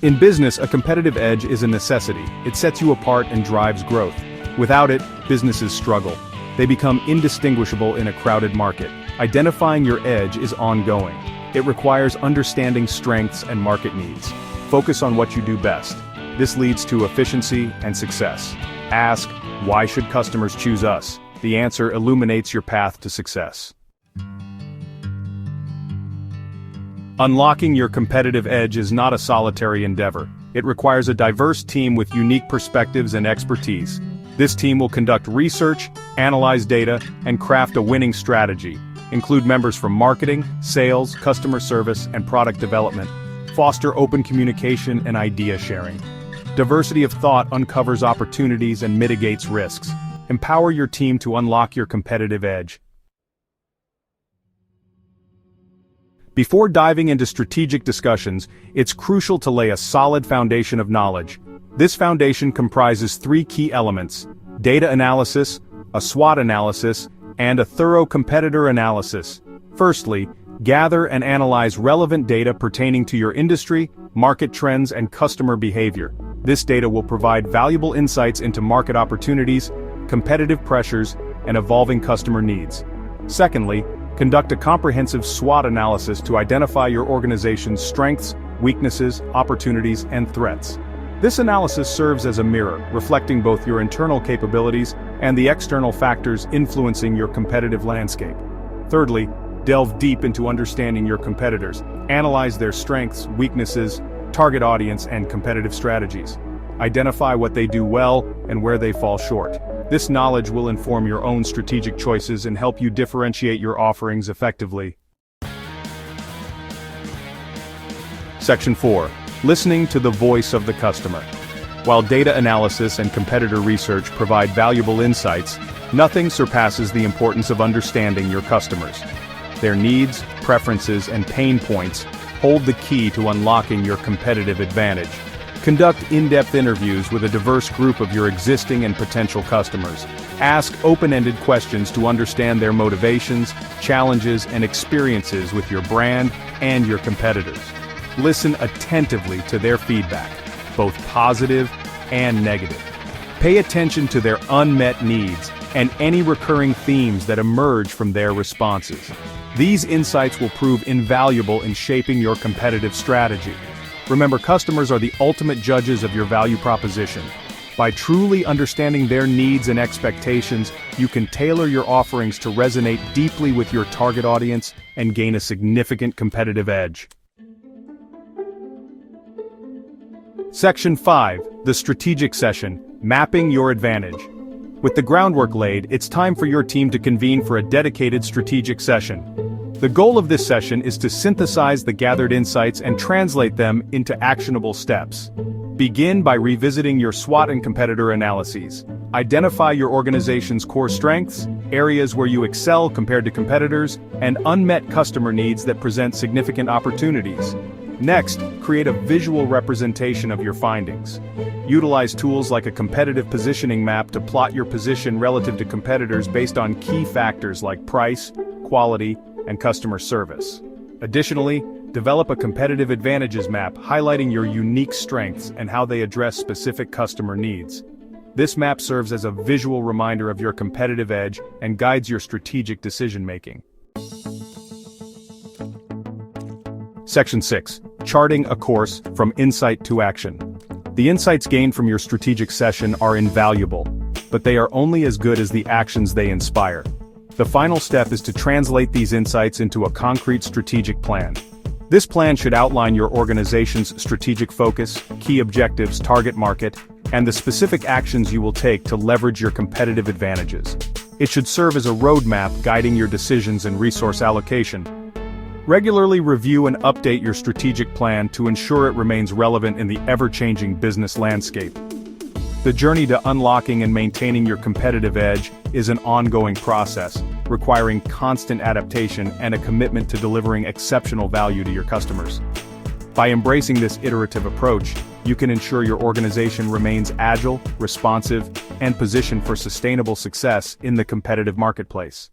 In business, a competitive edge is a necessity. It sets you apart and drives growth. Without it, businesses struggle. They become indistinguishable in a crowded market. Identifying your edge is ongoing. It requires understanding strengths and market needs. Focus on what you do best. This leads to efficiency and success. Ask, why should customers choose us? The answer illuminates your path to success. Unlocking your competitive edge is not a solitary endeavor. It requires a diverse team with unique perspectives and expertise. This team will conduct research, analyze data, and craft a winning strategy. Include members from marketing, sales, customer service, and product development. Foster open communication and idea sharing. Diversity of thought uncovers opportunities and mitigates risks. Empower your team to unlock your competitive edge. Before diving into strategic discussions, it's crucial to lay a solid foundation of knowledge. This foundation comprises three key elements: data analysis, a SWOT analysis, and a thorough competitor analysis. Firstly, gather and analyze relevant data pertaining to your industry, market trends, and customer behavior. This data will provide valuable insights into market opportunities, competitive pressures, and evolving customer needs. Secondly, conduct a comprehensive SWOT analysis to identify your organization's strengths, weaknesses, opportunities, and threats. This analysis serves as a mirror, reflecting both your internal capabilities and the external factors influencing your competitive landscape. Thirdly, delve deep into understanding your competitors. Analyze their strengths, weaknesses, target audience, and competitive strategies. Identify what they do well and where they fall short. This knowledge will inform your own strategic choices and help you differentiate your offerings effectively. Section 4. Listening to the voice of the customer. While data analysis and competitor research provide valuable insights, nothing surpasses the importance of understanding your customers. Their needs, preferences, and pain points hold the key to unlocking your competitive advantage. Conduct in-depth interviews with a diverse group of your existing and potential customers. Ask open-ended questions to understand their motivations, challenges, and experiences with your brand and your competitors. Listen attentively to their feedback, both positive and negative. Pay attention to their unmet needs and any recurring themes that emerge from their responses. These insights will prove invaluable in shaping your competitive strategy. Remember, customers are the ultimate judges of your value proposition. By truly understanding their needs and expectations, you can tailor your offerings to resonate deeply with your target audience and gain a significant competitive edge. Section 5. The Strategic Session, Mapping Your Advantage. With the groundwork laid, it's time for your team to convene for a dedicated strategic session. The goal of this session is to synthesize the gathered insights and translate them into actionable steps. Begin by revisiting your SWOT and competitor analyses. Identify your organization's core strengths, areas where you excel compared to competitors, and unmet customer needs that present significant opportunities. Next, create a visual representation of your findings. Utilize tools like a competitive positioning map to plot your position relative to competitors based on key factors like price, quality, and customer service. Additionally, develop a competitive advantages map highlighting your unique strengths and how they address specific customer needs. This map serves as a visual reminder of your competitive edge and guides your strategic decision-making. Section 6. Charting a course from insight to action. The insights gained from your strategic session are invaluable, but they are only as good as the actions they inspire. The final step is to translate these insights into a concrete strategic plan. This plan should outline your organization's strategic focus, key objectives, target market, and the specific actions you will take to leverage your competitive advantages. It should serve as a roadmap guiding your decisions and resource allocation. Regularly review and update your strategic plan to ensure it remains relevant in the ever-changing business landscape. The journey to unlocking and maintaining your competitive edge is an ongoing process, requiring constant adaptation and a commitment to delivering exceptional value to your customers. By embracing this iterative approach, you can ensure your organization remains agile, responsive, and positioned for sustainable success in the competitive marketplace.